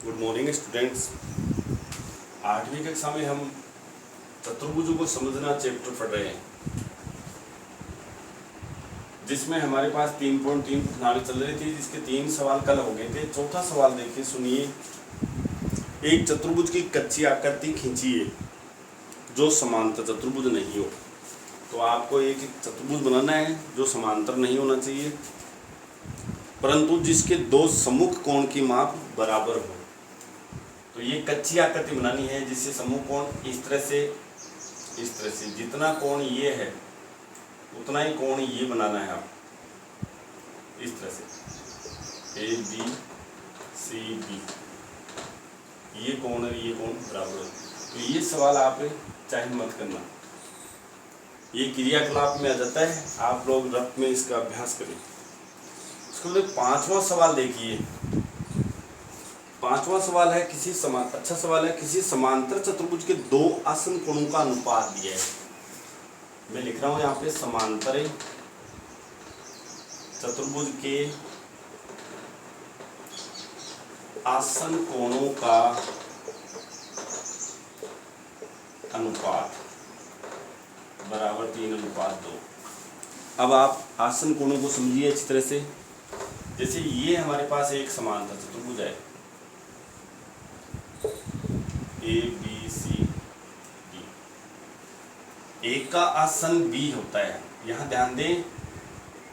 Good morning students. 8वीं कक्षा में हम चतुर्भुजों को समझना चैप्टर पढ़ रहे हैं, जिसमें हमारे पास 3.3 प्रणाली चल रही थी, जिसके 3 सवाल कल हो गए थे। चौथा सवाल देखिए, सुनिए। एक चतुर्भुज की कच्ची आकृति खींचिए जो समांतर चतुर्भुज नहीं हो। तो आपको एक चतुर्भुज बनाना है जो समांतर नहीं होना चाहिए, परंतु जिसके दो सम्मुख कोण की माप बराबर हो। तो ये कच्ची आकृति बनानी है जिससे सम्मुख कोण इस तरह से जितना कोण ये है उतना ही कोण ये बनाना है। आप इस तरह से ए बी सी बी, ये कोण और ये कोण बराबर हो। तो ये सवाल आप चाहे मत करना, ये क्रियाकलाप में आ जाता है। आप लोग रफ में इसका अभ्यास करें। उसके बाद 5वां सवाल देखिए। 5वां सवाल है अच्छा सवाल है। किसी समांतर चतुर्भुज के दो आसन कोणों का अनुपात दिया है। मैं लिख रहा हूं यहाँ पे, समांतर चतुर्भुज के आसन कोणों का अनुपात बराबर 3:2। अब आप आसन कोणों को समझिए अच्छी तरह से। जैसे ये हमारे पास एक समांतर चतुर्भुज है, ए बी सी डी। ए का आसन बी होता है। यहाँ ध्यान दें,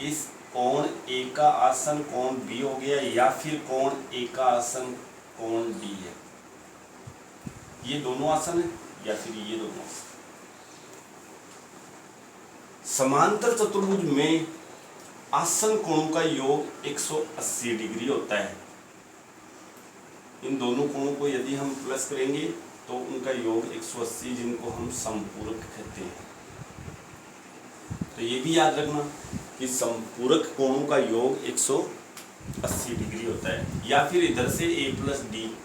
इस कोण ए का आसन कोण बी हो गया, या फिर कोण ए का आसन कोण डी है। ये दोनों आसन है या फिर ये दोनों आसन। समांतर चतुर्भुज में आसन कोणों का योग 180 डिग्री होता है। इन दोनों कोणों को यदि हम प्लस करेंगे तो उनका योग 180, जिनको हम समपूरक कहते हैं। तो ये भी याद रखना कि समपूरक कोणों का योग 180 डिग्री होता है, या फिर इधर से a प्लस डी,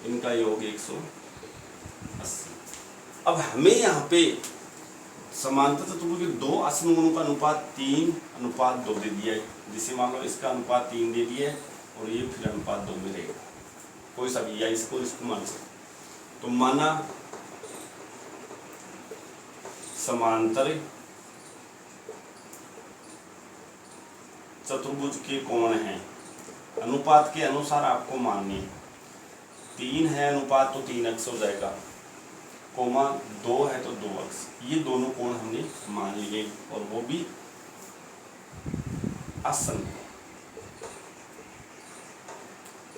इनका योग 180। अब हमें यहाँ पे समांतर चतुर्भुज के दो आसन कोणों का अनुपात 3:2 दे दिया है। जिसे मान लो इसका अनुपात 3 दे दिया है और ये फिर अनुपात 2 में रहेगा, कोई सा भी, या इसको मान सकते। तो माना समांतर चतुर्भुज के कोण हैं, अनुपात के अनुसार आपको माननी है। 3 है अनुपात तो 3x हो जाएगा, कोमा 2 है तो 2x। ये दोनों कोण हमने मान लिए, और वो भी आसन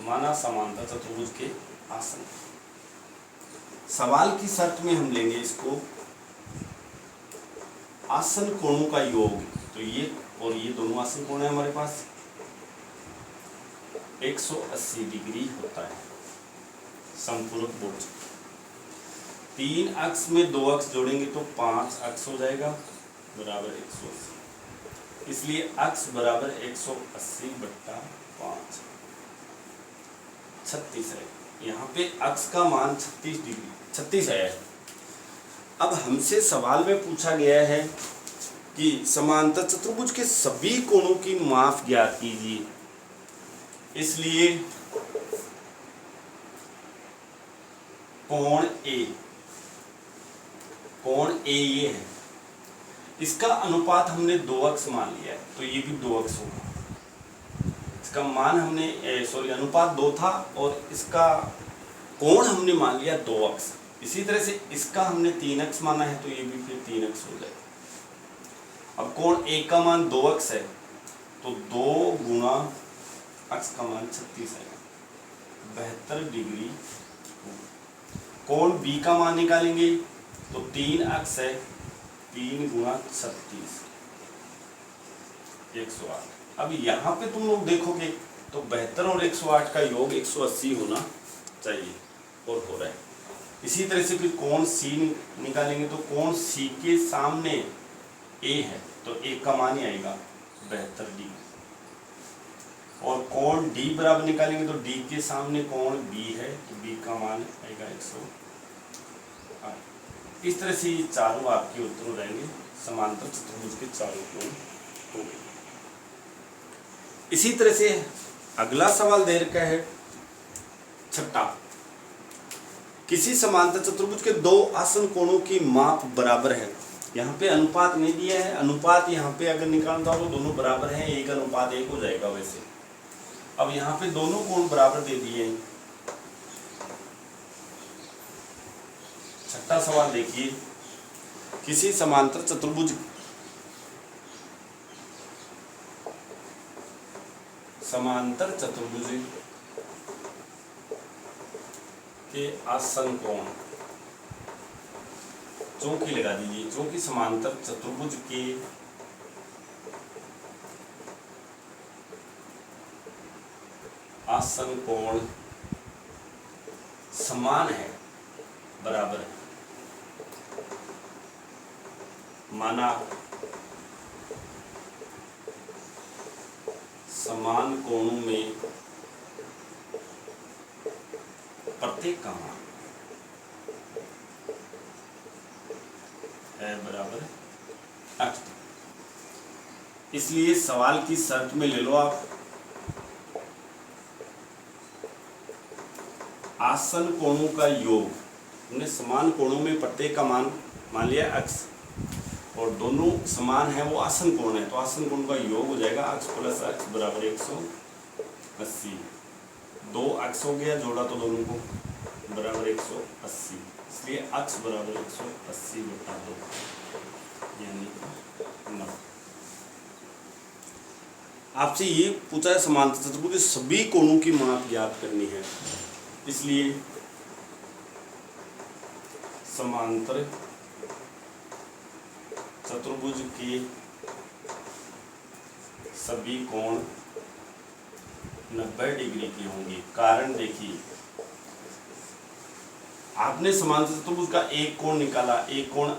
माना समांतर चतुर्भुज के आसन। सवाल की शर्त में हम लेंगे इसको आसन कोणों का योग। तो ये और ये दोनों आसन कोण है हमारे पास 180 डिग्री होता है समपूरक भुज। 3 अक्ष में 2 अक्ष जोड़ेंगे तो 5 अक्ष हो जाएगा बराबर 180। इसलिए अक्ष बराबर 180/5 36 है। यहाँ पे अक्ष का मान 36 है। अब हमसे सवाल में पूछा गया है कि समांतर चतुर्भुज के सभी कोणों की माप ज्ञात कीजिए। इसलिए कोण ए ये है, इसका अनुपात हमने 2x मान लिया है, तो ये भी 2x होगा। इसका मान हमने अनुपात 2 था और इसका कोण हमने मान लिया 2x। इसी तरह से इसका हमने 3x माना है, तो ये भी फिर 3x हो जाएगा। अब कोण ए का मान 2x है, तो 2 गुणा x का मान 36 है, 72 डिग्री। कोण बी का मान निकालेंगे तो 3x है, 3 गुणा 36 108। अब यहाँ पे तुम लोग देखोगे तो 72 और 108 का योग 180 होना चाहिए, और हो रहा है। इसी तरह से फिर कोण सी निकालेंगे तो कोण सी के सामने ए है, तो ए का मान ही आएगा 72 डिग्री। और कोण डी बराबर निकालेंगे तो डी के सामने कोण बी है, तो बी का मान आएगा 108। इस तरह से ये चारों आपके उत्तर हो जाएंगे। समांतर चतुर्भुज के चारों कोण हो गए। इसी तरह से अगला सवाल दे रखा है छठा, किसी समांतर चतुर्भुज के दो आसन कोणों की माप बराबर है। यहाँ पे अनुपात नहीं दिया है, अनुपात यहाँ पे अगर निकालता हो तो दोनों बराबर हैं, 1:1 हो जाएगा वैसे। अब यहाँ पे दोनों कोण बराबर दे दिए हैं। छठा सवाल देखिए, किसी समांतर चतुर्भुज के आसन कोण, चौकी लगा दीजिए, चूंकि समांतर चतुर्भुज के आसन कोण समान है, बराबर है। माना समान कोणों में प्रत्येक का मान है बराबर x। इसलिए सवाल की शर्त में ले लो आप, आसन कोणों का योग, हमने समान कोणों में प्रत्येक का मान लिया x, और दोनों समान है वो आसन कोण है, तो आसन कोण का योग हो जाएगा x + x बराबर 180। 2x हो गया, जोड़ा तो दोनों को, बराबर 180। इसलिए x बराबर 180/2 यानी 9। आपसे ये पूछा है समांतर चतुर्भुज के सभी कोणों की माप ज्ञात करनी है, इसलिए समांतर चतुर्भुज के सभी कोण 90 डिग्री के होंगे। कारण देखिए, आपने समांतर चतुर्भुज का एक कोण निकाला, एक कोण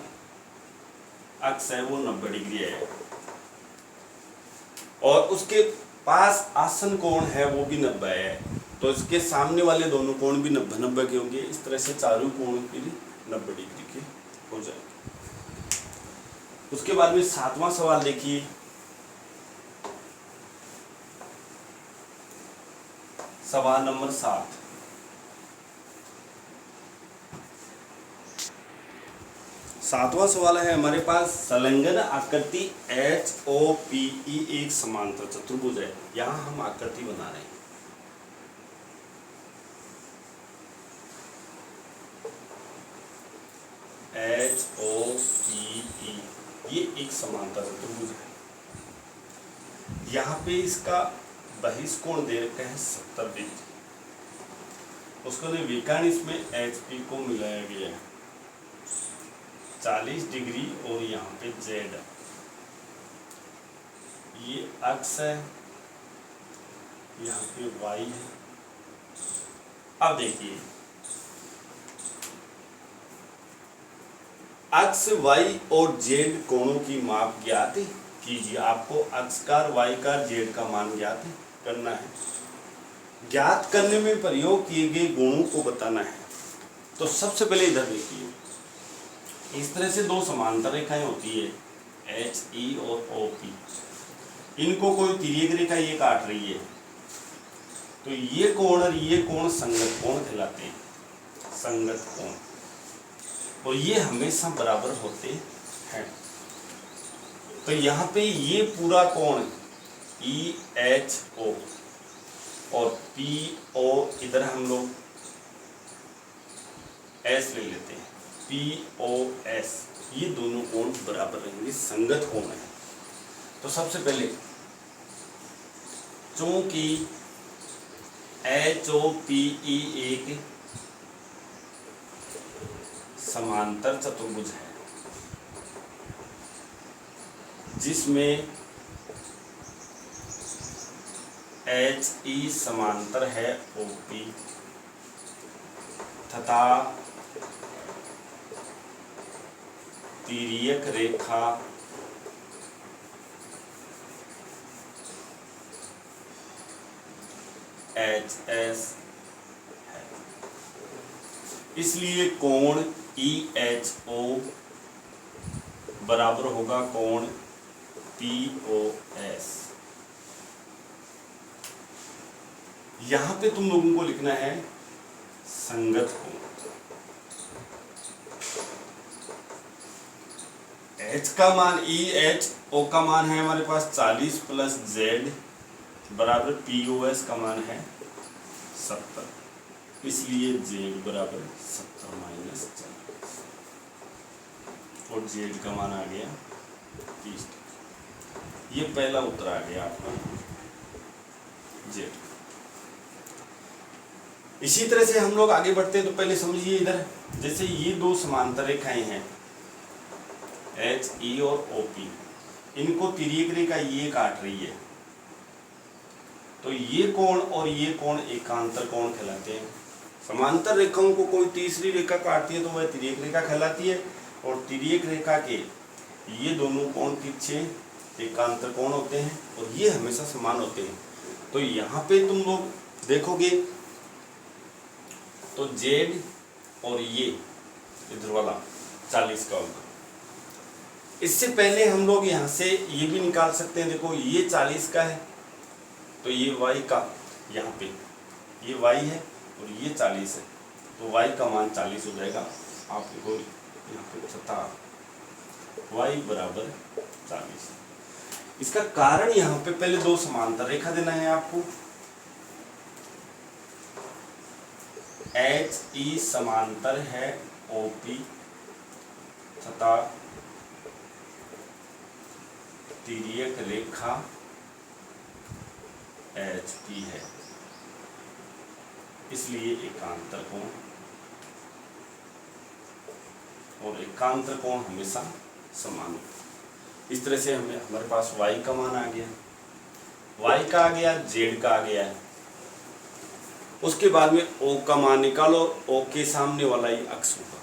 x है वो 90 डिग्री है, और उसके पास आसन कोण है वो भी 90 है, तो इसके सामने वाले दोनों कोण भी 90 के होंगे। इस तरह से चारों कोण के लिए 90 डिग्री के हो जाएंगे। उसके बाद में 7वां सवाल देखिए, सवाल नंबर 7। सातवां सवाल है हमारे पास, संलग्न आकृति HOPE एक समांतर चतुर्भुज है। यहां हम आकृति बना रहे हैं। HOPE ये एक समांतर चतुर्भुज है। यहाँ पे इसका बहिष्कोण दे रखा है 70 डिग्री, उसको विकर्ण इसमें HP को मिलाया गया है 40 डिग्री, और यहाँ पे Z ये x है, यहाँ पे y है। अब देखिए, x, y और z कोणों की माप ज्ञात कीजिए। आपको x का, y का, z का मान ज्ञात करना है। ज्ञात करने में प्रयोग किए गए गुणों को बताना है। तो सबसे पहले इधर देखिए, इस तरह से दो समांतर रेखाएं होती है HE और OP, इनको कोई तिर्यक रेखा ये काट रही है, तो ये कोण और ये कोण संगत कोण कहलाते हैं, संगत कोण, और ये हमेशा बराबर होते हैं। तो यहाँ पे ये पूरा कोण EHO और PO, इधर हम लोग S ले लेते हैं, POS, ये दोनों कोण बराबर रहेंगे, संगत कोण है। तो सबसे पहले चूंकि HOPE एक समांतर चतुर्भुज है जिसमें HE समांतर है OP तथा तिर्यक रेखा HS है, इसलिए कोण EHO बराबर होगा कोण POS। यहाँ पे तुम लोगों को लिखना है संगत कोण। एच का मान ई एच ओ का मान है हमारे पास 40 प्लस जेड बराबर पी ओ एस का मान है 70, इसलिए जेड बराबर 70 माइनस 40 और जेड का मान आ गया 30। ये पहला उत्तर आ गया आपका जेड। इसी तरह से हम लोग आगे बढ़ते हैं तो पहले समझिए इधर, जैसे ये दो समांतर रेखाएं हैं एच ई और ओ पी, इनको तिर्यक रेखा ये काट रही है, तो ये कोण और ये कोण एकांतर कोण कहलाते हैं। समांतर रेखाओं को कोई तीसरी रेखा काटती है तो वह तिर्यक रेखा कहलाती है, और तिर्यक रेखा के ये दोनों कोण तिरछे एकांतर कोण होते हैं और ये हमेशा समान होते हैं। तो यहाँ पे तुम लोग देखोगे तो जेड और ये इधर वाला 40 का होगा। इससे पहले हम लोग यहाँ से ये भी निकाल सकते हैं, देखो ये 40 का है तो ये y का, यहाँ पे ये y है और ये 40 है तो y का मान 40 हो जाएगा। आप देखो यहाँ पे तथा y बराबर 40। इसका कारण यहाँ पे पहले दो समांतर रेखा देना है आपको। एच ई समांतर है OP तथा तिर्यक रेखा HP है, इसलिए एकांतर कोण, और एकांतर कोण हमेशा समान होता है। इस तरह से हमारे पास y का मान आ गया, y का आ गया, z का आ गया है। उसके बाद में o का मान निकालो, o के सामने वाला ही अक्ष होगा,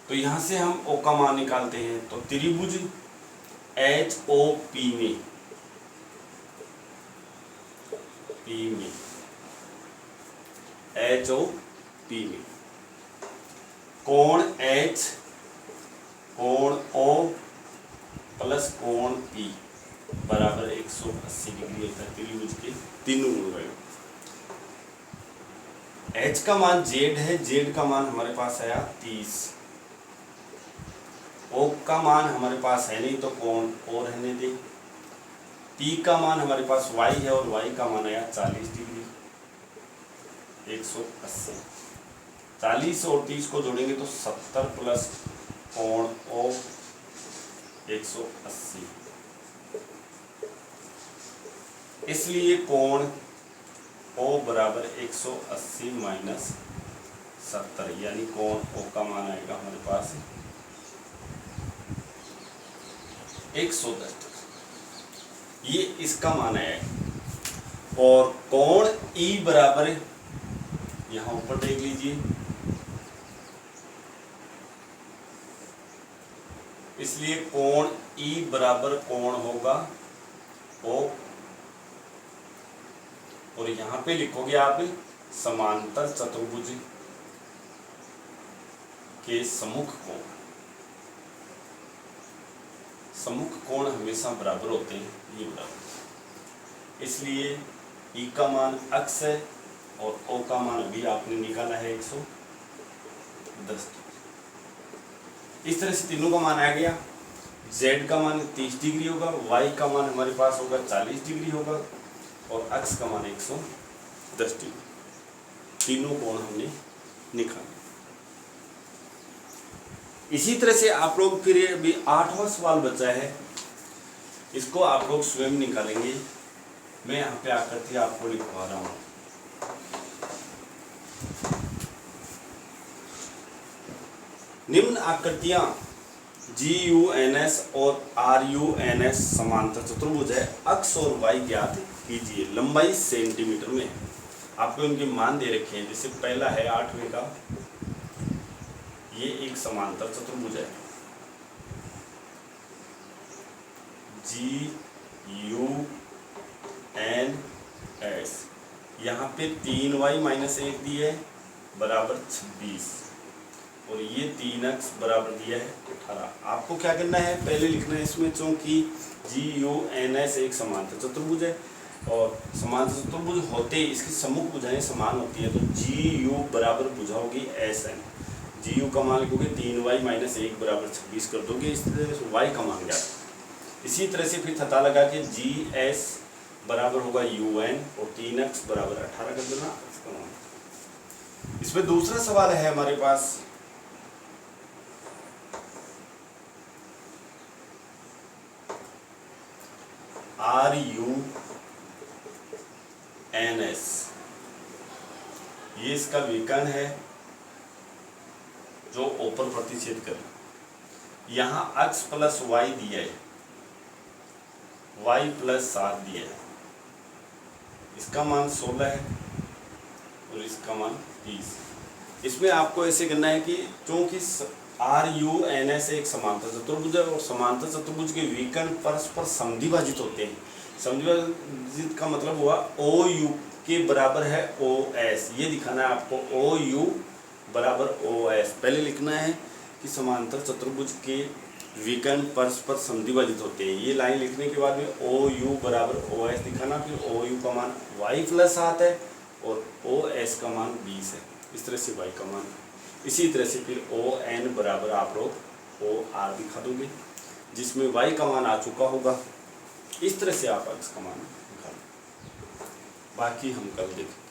तो यहां से हम o का मान निकालते हैं। तो त्रिभुज HOP में HOP में कोण H कोण O प्लस कोण P बराबर 180 डिग्री होता है त्रिभुज के तीनों गुण। H का मान Z है, Z का मान हमारे पास आया 30, O का मान हमारे पास है नहीं तो कोण O रहने दे, P का मान हमारे पास Y है और Y का मान आया 40 डिग्री 180। 40 और 30 को जोड़ेंगे तो 70 प्लस कोण O 180, इसलिए कोण O बराबर 180 माइनस 70, यानी कोण O का मान आएगा हमारे पास 110। ये इसका मान है, और कोण E बराबर यहाँ ऊपर देख लीजिए, इसलिए कोण E बराबर कोण होगा O, और यहाँ पे लिखोगे आप समांतर चतुर्भुज के सम्मुख कोण। सम्मुख कोण हमेशा बराबर होते हैं, ये बराबर, इसलिए E का मान अक्ष है और O का मान अभी आपने निकाला है 110। इस तरह से तीनों का मान आ गया। Z का मान 30 डिग्री होगा, Y का मान हमारे पास होगा 40 डिग्री होगा और अक्ष का मान 110 डिग्री। तीनों कोण हमने निकाले। इसी तरह से आप लोग फिर अभी 8वां सवाल बचा है, इसको आप लोग स्वयं निकालेंगे। मैं यहाँ पे आकृति आपको लिखवा रहा हूँ। निम्न आकृतियां GUNS और RUNS समांतर चतुर्भुज है। अक्ष और y ज्ञात कीजिए। लंबाई सेंटीमीटर में आपको उनके मान दे रखे हैं। जैसे पहला है 8वें का, ये एक समांतर चतुर्भुज है GUNS। यहाँ पे 3y माइनस 1 दिया है बराबर 26 और ये 3x बराबर दिया है 18। आपको क्या करना है, पहले लिखना है इसमें, चूंकि GUNS एक समांतर चतुर्भुज है, और समांतर चतुर्भुज होते इसकी सम्मुख भुजाएं समान होती है, तो जी यू बराबर भुजा होगी एस एन। जी यू का मान लिखोगे 3y - 1 बराबर 26 कर दोगे, इस तरह से y का मान ज्ञात। इसी तरह से फिर थता लगा के जी एस बराबर होगा यू एन और 3x बराबर 18 कर देना। इसमें दूसरा सवाल है हमारे पास, आर यू एन एस, ये इसका विकर्ण है जो ऊपर प्रतिच्छेद कर, यहां x प्लस वाई दिया है, y प्लस 7 दिया है, इसका मान 16 है और इसका मान 30। इसमें आपको ऐसे करना है कि क्योंकि आर यू एन एस एक समांतर चतुर्भुज है और समांतर चतुर्भुज के विकर्ण परस्पर समद्विभाजित होते हैं। समद्विभाजित का मतलब हुआ ओ यू के बराबर है ओ एस, ये दिखाना है आपको ओ यू बराबर ओ एस। पहले लिखना है कि समांतर चतुर्भुज के विकर्ण परस्पर समद्विभाजित होते हैं, ये लाइन लिखने के बाद में ओ यू बराबर ओ एस दिखाना। फिर ओ यू का मान y प्लस 7 है और ओ एस का मान 20 है, इस तरह से y का मान। इसी तरह से फिर ओ एन बराबर आप लोग ओ आर दिखा दोगे, जिसमें y का मान आ चुका होगा। इस तरह से आप x का मान निकालो, बाकी हम कल देखें।